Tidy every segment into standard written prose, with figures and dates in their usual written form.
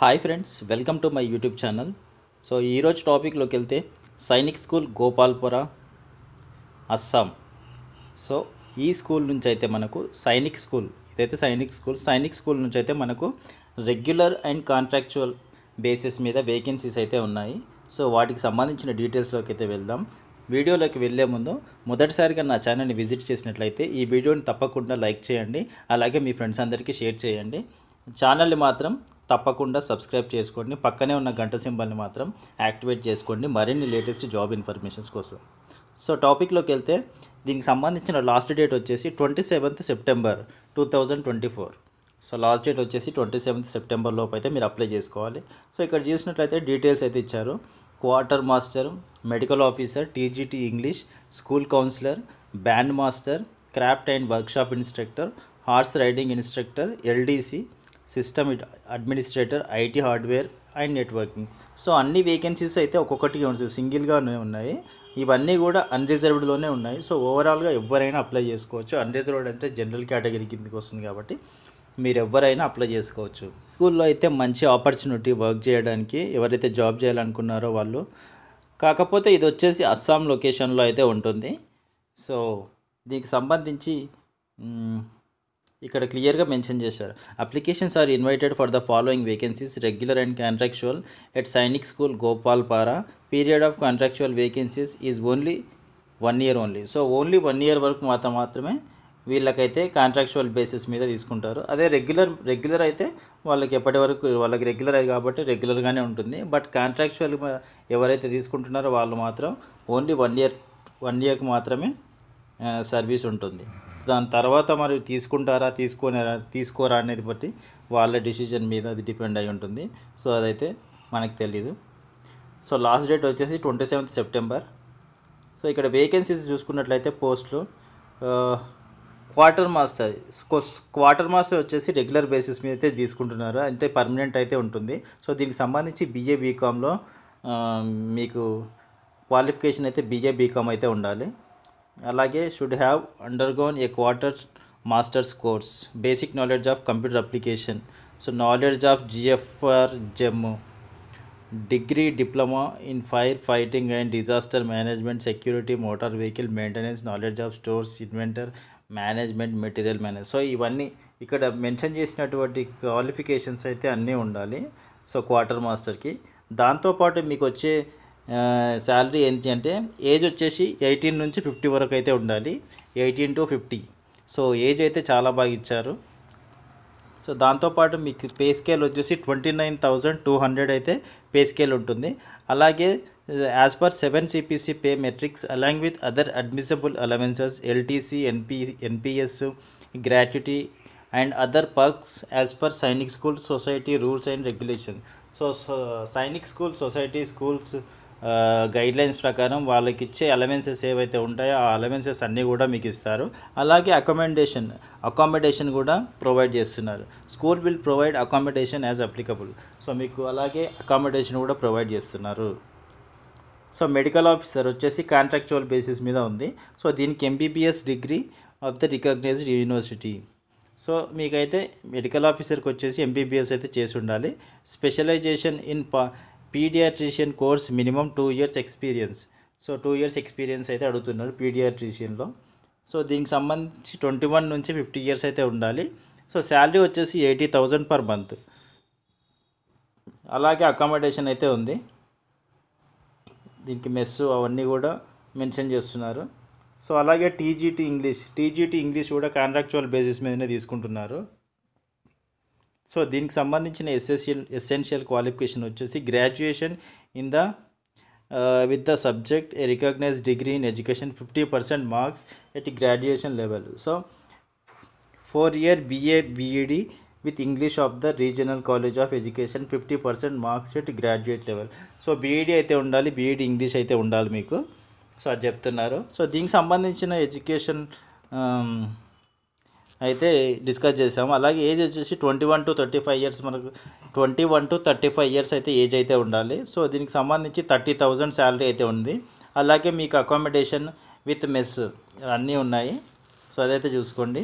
Hi friends, welcome to my YouTube channel. So ఈరోజు టాపిక్లోకి వెళ్తే సైనిక్ స్కూల్ గోపాల్పుర, అస్సాం. సో ఈ స్కూల్ నుంచి అయితే మనకు సైనిక్ స్కూల్ నుంచి అయితే మనకు రెగ్యులర్ అండ్ కాంట్రాక్చువల్ బేసిస్ మీద వేకెన్సీస్ అయితే ఉన్నాయి. సో వాటికి సంబంధించిన డీటెయిల్స్లోకి అయితే వెళ్దాం. వీడియోలోకి వెళ్ళే ముందు మొదటిసారిగా నా ఛానల్ని విజిట్ చేసినట్లయితే ఈ వీడియోని తప్పకుండా లైక్ చేయండి, అలాగే మీ ఫ్రెండ్స్ అందరికీ షేర్ చేయండి. ఛానల్ని మాత్రం తప్పకుండా సబ్స్క్రైబ్ చేసుకోండి, పక్కనే ఉన్న గంట సింబల్ని మాత్రం యాక్టివేట్ చేసుకోండి మరిన్ని లేటెస్ట్ జాబ్ ఇన్ఫర్మేషన్స్ కోసం. సో టాపిక్లోకి వెళ్తే దీనికి సంబంధించిన లాస్ట్ డేట్ వచ్చేసి 27th September 2024. So last date వచ్చేసి 27th September లోపు అయితే మీరు అప్లై చేసుకోవాలి. సో ఇక్కడ చూసినట్లయితే డీటెయిల్స్ అయితే ఇచ్చారు. Quarter master, medical officer, TGT English, school councillor, band master, craft and workshop instructor, horse riding instructor, LDC, system administrator, IT hardware and networking. So అన్ని వేకెన్సీస్ అయితే ఒక్కొక్కటిగా సింగిల్గానే ఉన్నాయి. ఇవన్నీ కూడా అన్రిజర్వ్డ్లోనే ఉన్నాయి. సో ఓవరాల్గా ఎవరైనా అప్లై చేసుకోవచ్చు. అన్రిజర్వ్డ్ అంటే జనరల్ కేటగిరీ కిందకి వస్తుంది కాబట్టి మీరు ఎవరైనా అప్లై చేసుకోవచ్చు. స్కూల్లో అయితే మంచి ఆపర్చునిటీ వర్క్ చేయడానికి ఎవరైతే జాబ్ చేయాలనుకున్నారో వాళ్ళు. కాకపోతే ఇది వచ్చేసి అస్సాం లొకేషన్లో అయితే ఉంటుంది. సో దీనికి సంబంధించి ఇక్కడ క్లియర్గా మెన్షన్ చేశారు. Applications are invited for the following vacancies regular and contractual at Sainik school Goalpara. Period of contractual vacancies is only 1 year only. So only 1 year వరకు మాత్రమే వీళ్ళకైతే కాంట్రాక్చువల్ బేసిస్ మీద తీసుకుంటారు. అదే రెగ్యులర్ అయితే వాళ్ళకి ఎప్పటి వరకు వాళ్ళకి రెగ్యులర్ అది కాబట్టి రెగ్యులర్గానే ఉంటుంది. బట్ కాంట్రాక్చువల్ ఎవరైతే తీసుకుంటున్నారో వాళ్ళు మాత్రం ఓన్లీ 1 yearకి మాత్రమే సర్వీస్ ఉంటుంది. దాని తర్వాత మరి తీసుకుంటారా తీసుకోరా అనేది బట్టి వాళ్ళ డిసిజన్ మీద అది డిపెండ్ అయి ఉంటుంది. సో అదైతే మనకు తెలీదు. సో లాస్ట్ డేట్ వచ్చేసి 27th September. సో ఇక్కడ వేకెన్సీస్ చూసుకున్నట్లయితే పోస్టులు క్వార్టర్ మాస్టర్ వచ్చేసి రెగ్యులర్ బేసిస్ మీద అయితే తీసుకుంటున్నారు, అంటే పర్మనెంట్ అయితే ఉంటుంది. సో దీనికి సంబంధించి BA BComలో మీకు క్వాలిఫికేషన్ అయితే BA BCom అయితే ఉండాలి. అలాగే should have undergone a quarter masters course, basic knowledge of computer application, so knowledge of GFR GeM, degree diploma in fire fighting and disaster management, security, motor vehicle maintenance, knowledge of stores, inventory management, material manage. So ఇవన్నీ ఇక్కడ mention చేసినటువంటి qualifications అయితే అన్నీ ఉండాలి. So quarter మాస్టర్కి దాంతోపాటు మీకు వచ్చే శాలరీ ఏంటి అంటే ఏజ్ వచ్చేసి 18 నుంచి 50 వరకు అయితే ఉండాలి. 18 to 50. సో ఏజ్ అయితే చాలా బాగా ఇచ్చారు. సో దాంతోపాటు మీకు పే స్కేల్ వచ్చేసి 29,200 అయితే పే స్కేల్ ఉంటుంది. అలాగే as per 7 CPC pay matrix along with other admissible allowances, LTC, NPS, gratuity and other perks as per Sainik school society rules and regulation. So Sainik school society schools guidelines ప్రకారం వాళ్ళకి ఇచ్చే allowances ఏవైతే ఉంటాయో ఆ allowances అన్నీ కూడా మీకు ఇస్తారు. అలాగే అకామిడేషన్ కూడా ప్రొవైడ్ చేస్తున్నారు. School will provide accommodation as applicable. So మీకు అలాగే అకామిడేషన్ కూడా ప్రొవైడ్ చేస్తున్నారు. సో మెడికల్ ఆఫీసర్ వచ్చేసి కాంట్రాక్చువల్ బేసిస్ మీద ఉంది. సో దీనికి MBBS degree of the recognised university. So మీకైతే మెడికల్ ఆఫీసర్కి వచ్చేసి MBBS అయితే చేసి ఉండాలి. Specialisation in paediatrician course minimum 2 years experience. So 2 years experience అయితే అడుగుతున్నారు పీడియాట్రిషియన్లో. సో దీనికి సంబంధించి 21 నుంచి 50 years అయితే ఉండాలి. సో శాలరీ వచ్చేసి 80,000 per month. అలాగే అకామిడేషన్ అయితే ఉంది. దీనికి మెస్సు అవన్నీ కూడా మెన్షన్ చేస్తున్నారు. సో అలాగే టీజీటీ ఇంగ్లీష్ కూడా కాంట్రాక్చువల్ బేసిస్ మీదనే తీసుకుంటున్నారు. సో దీనికి సంబంధించిన ఎసెన్షియల్ క్వాలిఫికేషన్ వచ్చేసి graduation in the with the subject a recognised degree in education, 50% marks at graduation level. So 4 year BA BEd with English of the regional college of education, 50% marks at graduate level. So BEd అయితే ఉండాలి, BEd English అయితే ఉండాలి మీకు. So అది చెప్తున్నారు. So దీనికి సంబంధించిన education అయితే డిస్కస్ చేసాము. అలాగే ఏజ్ వచ్చేసి 21 to 35 years, మనకు 21 to 35 years అయితే ఏజ్ అయితే ఉండాలి. సో దీనికి సంబంధించి 30,000 శాలరీ అయితే ఉంది. అలాగే మీకు అకామిడేషన్ విత్ మెస్ అన్నీ ఉన్నాయి. సో అదైతే చూసుకోండి.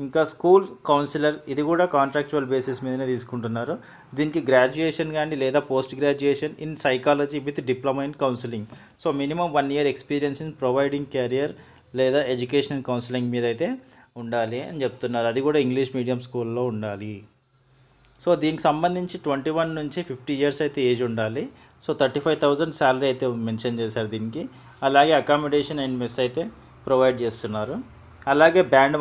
ఇంకా స్కూల్ కౌన్సిలర్, ఇది కూడా కాంట్రాక్చువల్ బేసిస్ మీదనే తీసుకుంటున్నారు. దీనికి గ్రాడ్యుయేషన్ కానీ లేదా post graduation in psychology with diploma in counselling. So minimum 1 year experience in providing career లేదా ఎడ్యుకేషన్ కౌన్సిలింగ్ మీద అయితే ఉండాలి అని చెప్తున్నారు. అది కూడా ఇంగ్లీష్ మీడియం స్కూల్లో ఉండాలి. సో దీనికి సంబంధించి 21 నుంచి 50 years అయితే ఏజ్ ఉండాలి. సో 35,000 శాలరీ అయితే మెన్షన్ చేశారు దీనికి. అలాగే అకామిడేషన్ అండ్ మెస్ అయితే ప్రొవైడ్ చేస్తున్నారు. అలాగే బ్యాండ్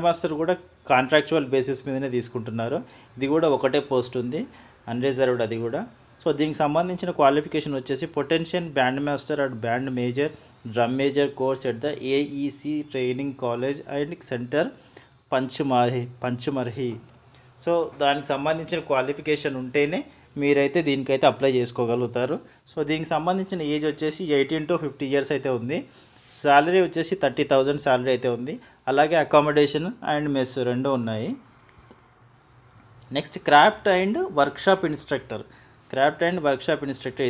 మాస్టర్ కూడా కాంట్రాక్చువల్ బేసిస్ మీదనే తీసుకుంటున్నారు. ఇది కూడా ఒకటే పోస్ట్ ఉంది, అన్రిజర్వ్డ్ అది కూడా. సో దీనికి సంబంధించిన క్వాలిఫికేషన్ వచ్చేసి potential band master and band major drum major course at the AEC training college and centre Pachmarhi. So దానికి సంబంధించిన క్వాలిఫికేషన్ ఉంటేనే మీరైతే దీనికైతే అప్లై చేసుకోగలుగుతారు. సో దీనికి సంబంధించిన ఏజ్ వచ్చేసి 18 to 50 years అయితే ఉంది. శాలరీ వచ్చేసి 30,000 శాలరీ అయితే ఉంది. అలాగే అకామిడేషన్ అండ్ మెస్ రెండు ఉన్నాయి. Next craft and workshop instructor,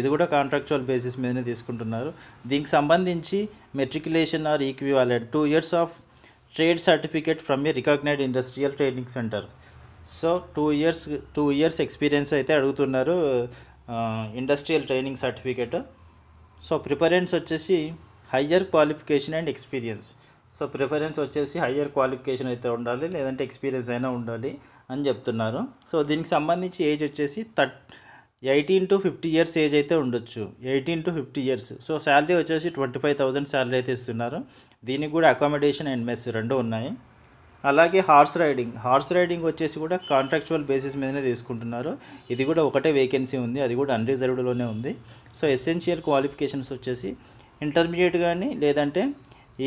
ఇది కూడా కాంట్రాక్చువల్ బేసిస్ మీదనే తీసుకుంటున్నారు. దీనికి సంబంధించి matriculation or equivalent 2 years of trade certificate from a recognised industrial training centre. So 2 years experience అయితే అడుగుతున్నారు, industrial training certificate. So preference వచ్చేసి higher qualification and experience. So preference వచ్చేసి హయ్యర్ క్వాలిఫికేషన్ అయితే ఉండాలి, లేదంటే ఎక్స్పీరియన్స్ అయినా ఉండాలి అని చెప్తున్నారు. సో దీనికి సంబంధించి ఏజ్ వచ్చేసి 18 to 50 years ఏజ్ అయితే ఉండొచ్చు, 18 to 50 years. సో శాలరీ వచ్చేసి 25,000 శాలరీ అయితే ఇస్తున్నారు. దీనికి కూడా అకామిడేషన్ అండ్ మెస్ రెండు ఉన్నాయి. అలాగే హార్స్ రైడింగ్ వచ్చేసి కూడా కాంట్రాక్చువల్ బేసిస్ మీదనే తీసుకుంటున్నారు. ఇది కూడా ఒకటే వేకెన్సీ ఉంది, అది కూడా అన్రిజర్వ్డ్లోనే ఉంది. సో ఎసెన్షియల్ క్వాలిఫికేషన్స్ వచ్చేసి ఇంటర్మీడియట్ కానీ లేదంటే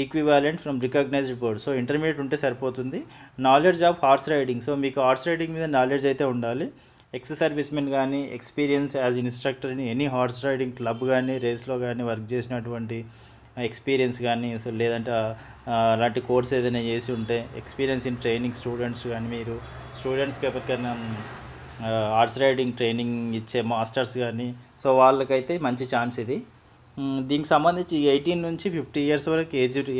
equivalent from recognised board. So intermediate ఉంటే సరిపోతుంది. Knowledge of horse riding, so మీకు హార్స్ రైడింగ్ మీద నాలెడ్జ్ అయితే ఉండాలి. ఎక్స్ సర్వీస్మెన్ కానీ experience as instructor in any horse riding club కానీ రేస్లో కానీ వర్క్ చేసినటువంటి ఎక్స్పీరియన్స్ కానీ, సో లేదంటే అలాంటి కోర్స్ ఏదైనా చేసి ఉంటే ఎక్స్పీరియన్స్ ఇన్ ట్రైనింగ్ స్టూడెంట్స్ కానీ, మీరు స్టూడెంట్స్కి ఎవరికైనా హార్స్ రైడింగ్ ట్రైనింగ్ ఇచ్చే మాస్టర్స్ కానీ, సో వాళ్ళకైతే మంచి ఛాన్స్ ఇది. దీనికి సంబంధించి 18 నుంచి 50 years వరకు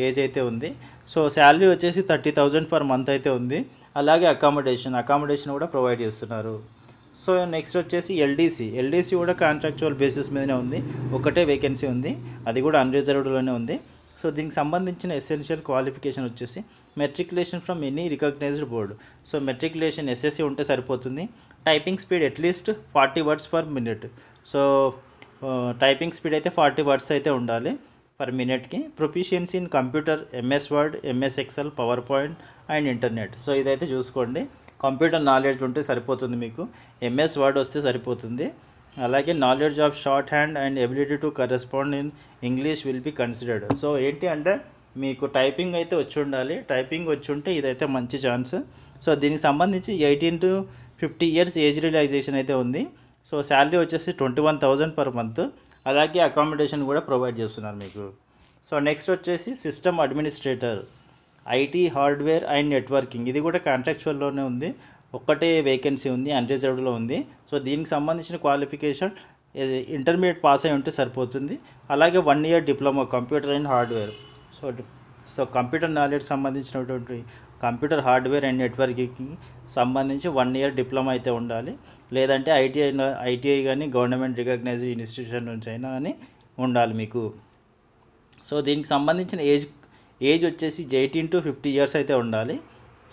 ఏజ్ అయితే ఉంది. సో శాలరీ వచ్చేసి 30,000 per month అయితే ఉంది. అలాగే అకామిడేషన్ కూడా ప్రొవైడ్ చేస్తున్నారు. సో నెక్స్ట్ వచ్చేసి ఎల్డీసీ కూడా కాంట్రాక్చువల్ బేసిస్ మీదనే ఉంది, ఒకటే వేకెన్సీ ఉంది, అది కూడా అన్రిజర్వ్డ్లోనే ఉంది. సో దీనికి సంబంధించిన ఎసెన్షియల్ క్వాలిఫికేషన్ వచ్చేసి matriculation from any recognised board. So matriculation SSC ఉంటే సరిపోతుంది. Typing speed at least 40 words per minute. So typing speed అయితే 40 words అయితే ఉండాలి పర్ మినిట్కి. Proficiency in computer, MS Word, MS Excel, PowerPoint and internet. So ఇదైతే చూసుకోండి, computer knowledge ఉంటే సరిపోతుంది మీకు, ఎంఎస్ వర్డ్ వస్తే సరిపోతుంది. అలాగే knowledge of short hand and ability to correspond in English will be considered. So ఏంటి అంటే మీకు టైపింగ్ అయితే వచ్చి ఉండాలి, టైపింగ్ వచ్చి ఉంటే ఇదైతే మంచి ఛాన్స్. సో దీనికి సంబంధించి 18 to 50 years ఏజ్ రియలైజేషన్ అయితే ఉంది. సో శాలరీ వచ్చేసి 21,000 per month. అలాగే అకామిడేషన్ కూడా ప్రొవైడ్ చేస్తున్నారు మీకు. సో నెక్స్ట్ వచ్చేసి system administrator, IT hardware and networking. ఇది కూడా కాంట్రాక్చువల్లోనే ఉంది, ఒక్కటే వేకెన్సీ ఉంది, అన్రిజర్వ్డ్లో ఉంది. సో దీనికి సంబంధించిన క్వాలిఫికేషన్ ఇంటర్మీడియట్ పాస్ అయి ఉంటే సరిపోతుంది. అలాగే 1 year diploma computer and hardware. So computer knowledge సంబంధించినటువంటి కంప్యూటర్ హార్డ్వేర్ అండ్ నెట్వర్కింగ్కి సంబంధించి 1 year డిప్లొమా అయితే ఉండాలి, లేదంటే ఐటీఐ కానీ గవర్నమెంట్ రికగ్నైజ్డ్ ఇన్స్టిట్యూషన్ నుంచి అయినా కానీ ఉండాలి మీకు. సో దీనికి సంబంధించిన ఏజ్ వచ్చేసి 18 to 50 years అయితే ఉండాలి.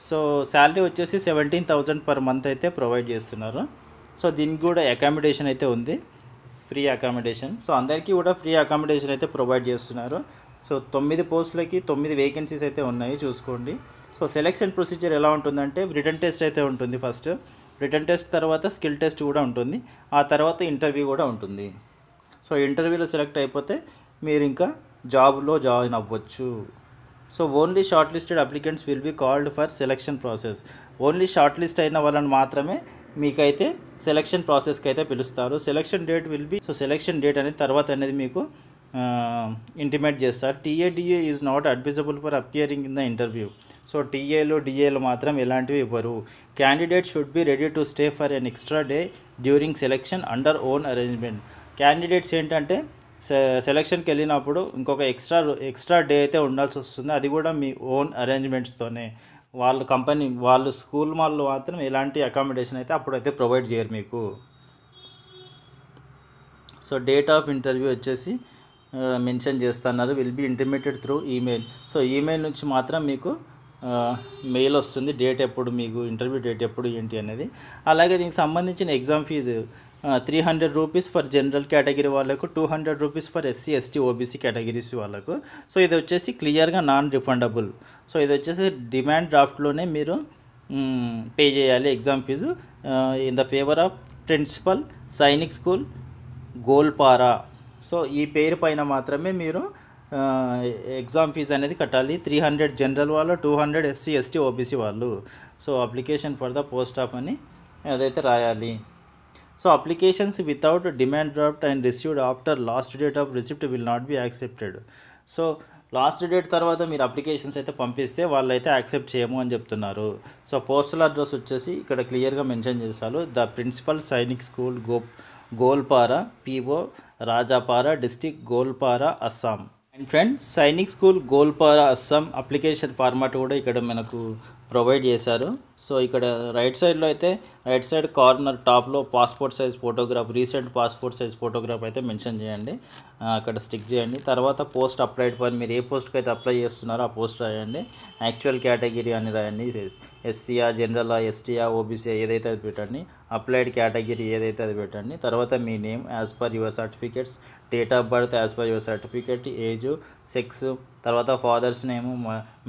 సో శాలరీ వచ్చేసి 17,000 per month అయితే ప్రొవైడ్ చేస్తున్నారు. సో దీనికి కూడా అకామిడేషన్ అయితే ఉంది, ఫ్రీ అకామిడేషన్. సో అందరికీ కూడా ఫ్రీ అకామిడేషన్ అయితే ప్రొవైడ్ చేస్తున్నారు. సో 9 పోస్టులకి 9 వేకెన్సీస్ అయితే ఉన్నాయి, చూసుకోండి. సో సెలెక్షన్ ప్రొసీజర్ ఎలా ఉంటుందంటే రిటన్ టెస్ట్ అయితే ఉంటుంది. ఫస్ట్ రిటన్ టెస్ట్ తర్వాత స్కిల్ టెస్ట్ కూడా ఉంటుంది, ఆ తర్వాత ఇంటర్వ్యూ కూడా ఉంటుంది. సో ఇంటర్వ్యూలో సెలెక్ట్ అయిపోతే మీరు ఇంకా జాబ్లో జాయిన్ అవ్వచ్చు. So only short listed applicants will be called for selection process. Only short list అయిన వాళ్ళని మాత్రమే మీకైతే సెలెక్షన్ ప్రాసెస్కి అయితే పిలుస్తారు. Selection date will be, so selection date అనేది తర్వాత అనేది మీకు ఇంటిమేట్ చేస్తారు. TA DA is not admissible for appearing in the interview. So టీఏలు డిఏలు మాత్రం ఎలాంటివి ఇవ్వరు. Candidate should be ready to stay for an extra day during selection under own arrangement. Candidates ఏంటంటే సెలక్షన్కి వెళ్ళినప్పుడు ఇంకొక ఎక్స్ట్రా డే అయితే ఉండాల్సి వస్తుంది, అది కూడా మీ ఓన్ అరేంజ్మెంట్స్తోనే. వాళ్ళ కంపెనీ వాళ్ళు స్కూల్ వాళ్ళు మాత్రం ఎలాంటి అకామిడేషన్ అయితే అప్పుడైతే ప్రొవైడ్ చేయరు మీకు. సో డేట్ ఆఫ్ ఇంటర్వ్యూ వచ్చేసి మెన్షన్ చేస్తున్నారు, will be intimated through email. So email నుంచి మాత్రం మీకు మెయిల్ వస్తుంది, డేట్ ఎప్పుడు మీకు ఇంటర్వ్యూ డేట్ ఎప్పుడు ఏంటి అనేది. అలాగే దీనికి సంబంధించిన exam fee 300 rupees for general category వాళ్ళకు, 200 rupees for SC ST OBC categories వాళ్ళకు. సో ఇది వచ్చేసి క్లియర్గా నాన్ రిఫండబుల్. సో ఇది వచ్చేసి డిమాండ్ డ్రాఫ్ట్లోనే మీరు పే చేయాలి exam fee in the favour of principal Sainik school Goalpara. So ఈ పేరు పైన మాత్రమే మీరు ఎగ్జామ్ ఫీజు అనేది కట్టాలి. 300 జనరల్ వాళ్ళు, 200 ఎస్సీ ఎస్టీ ఓబీసీ వాళ్ళు. So application for the post of అని అదైతే రాయాలి. So applications without demand draft and received after last date of receipt will not be accepted. So last date తర్వాత మీరు applications అయితే పంపిస్తే వాళ్ళైతే యాక్సెప్ట్ చేయము అని చెప్తున్నారు. సో పోస్టల్ అడ్రస్ వచ్చేసి ఇక్కడ క్లియర్గా మెన్షన్ చేస్తారు, the principal Sainik school Goalpara, PO Rajapara, district Goalpara, Assam. And friends, Sainik school Goalpara Assam application format కూడా ఇక్కడ మనకు ప్రొవైడ్ చేశారు. సో ఇక్కడ రైట్ సైడ్లో అయితే రైట్ సైడ్ కార్నర్ టాప్లో passport size photograph, recent passport size photograph అయితే మెన్షన్ చేయండి, అక్కడ స్టిక్ చేయండి. తర్వాత పోస్ట్ అప్లైడ్ ఫర్, మీరు ఏ పోస్ట్కి అయితే అప్లై చేస్తున్నారో ఆ పోస్ట్ రాయండి. యాక్చువల్ కేటగిరీ అని రాయండి, ఎస్సీఆ, జనరలా, ఎస్టీఆ, ఓబీసీ ఏదైతే అది పెట్టండి. అప్లైడ్ కేటగిరీ ఏదైతే అది పెట్టండి. తర్వాత మీ name as per your certificates, date of birth as per your certificate, age, sex, తర్వాత father's name,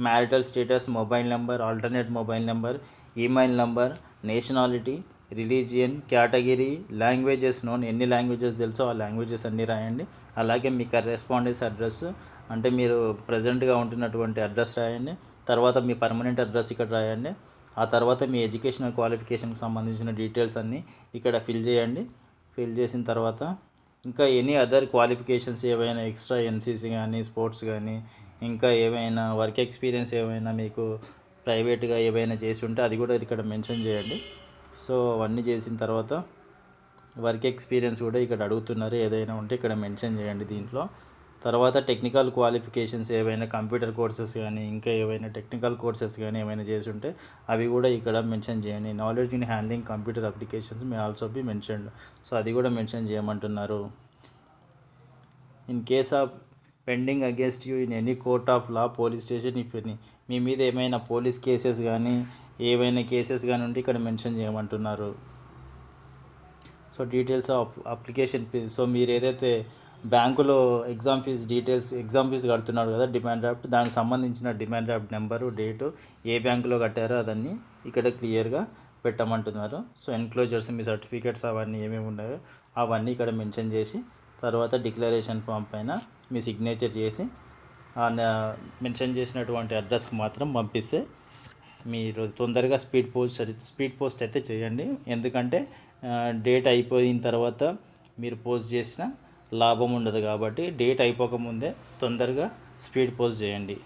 marital status, mobile number, alternate mobile number, email number, nationality, religion, category, languages known, ఎన్ని languages తెలుసో ఆ languages అన్నీ రాయండి. అలాగే మీ correspondence address అంటే మీరు ప్రజెంట్గా ఉంటున్నటువంటి అడ్రస్ రాయండి. తర్వాత మీ పర్మనెంట్ అడ్రస్ ఇక్కడ రాయండి. ఆ తర్వాత మీ ఎడ్యుకేషనల్ క్వాలిఫికేషన్కి సంబంధించిన డీటెయిల్స్ అన్నీ ఇక్కడ ఫిల్ చేయండి. ఫిల్ చేసిన తర్వాత ఇంకా ఎనీ అదర్ క్వాలిఫికేషన్స్ ఏవైనా ఎక్స్ట్రా ఎన్సీసీ కానీ, స్పోర్ట్స్ కానీ, ఇంకా ఏవైనా వర్క్ ఎక్స్పీరియన్స్ ఏమైనా మీకు ప్రైవేట్గా ఏవైనా చేసి ఉంటే అది కూడా ఇక్కడ మెన్షన్ చేయండి. సో అవన్నీ చేసిన తర్వాత వర్క్ ఎక్స్పీరియన్స్ కూడా ఇక్కడ అడుగుతున్నారు, ఏదైనా ఉంటే ఇక్కడ మెన్షన్ చేయండి దీంట్లో. తర్వాత టెక్నికల్ క్వాలిఫికేషన్స్ ఏవైనా కంప్యూటర్ కోర్సెస్ కానీ, ఇంకా ఏవైనా టెక్నికల్ కోర్సెస్ కానీ ఏమైనా చేసి ఉంటే అవి కూడా ఇక్కడ మెన్షన్ చేయండి. Knowledge in handling computer applications may also be mentioned. So అది కూడా మెన్షన్ చేయమంటున్నారు. In case of pending against you in any court of law, police station, if any, మీ మీద ఏమైనా పోలీస్ కేసెస్ కానీ ఏవైనా కేసెస్ కానీ ఉంటే ఇక్కడ మెన్షన్ చేయమంటున్నారు. So details of application fee, so మీరు ఏదైతే బ్యాంకులో ఎగ్జామ్ ఫీజు కడుతున్నాడు కదా డిమాండ్ డ్రాఫ్ట్, దానికి సంబంధించిన డిమాండ్ డ్రాఫ్ట్ నెంబరు, డేటు, ఏ బ్యాంకులో కట్టారో అదన్నీ ఇక్కడ క్లియర్గా పెట్టమంటున్నారు. సో ఎన్క్లోజర్స్, మీ సర్టిఫికేట్స్ అవన్నీ ఏమేమి ఉన్నాయో అవన్నీ ఇక్కడ మెన్షన్ చేసి, తర్వాత డిక్లరేషన్ ఫామ్ పైన మీ సిగ్నేచర్ చేసి మెన్షన్ చేసినటువంటి అడ్రస్కి మాత్రం పంపిస్తే మీరు తొందరగా స్పీడ్ పోస్ట్ అయితే చేయండి. ఎందుకంటే డేట్ అయిపోయిన తర్వాత మీరు పోస్ట్ చేసిన లాభం ఉండదు కాబట్టి డేట్ అయిపోకముందే తొందరగా స్పీడ్ పోస్ట్ చేయండి.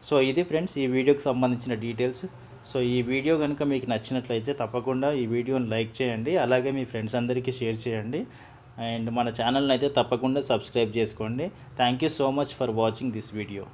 సో ఇది ఫ్రెండ్స్ ఈ వీడియోకి సంబంధించిన డీటెయిల్స్. సో ఈ వీడియో కనుక మీకు నచ్చినట్లయితే తప్పకుండా ఈ వీడియోని లైక్ చేయండి, అలాగే మీ ఫ్రెండ్స్ అందరికీ షేర్ చేయండి, అండ్ మన ఛానల్ని అయితే తప్పకుండా సబ్స్క్రైబ్ చేసుకోండి. Thank you so much for watching this video.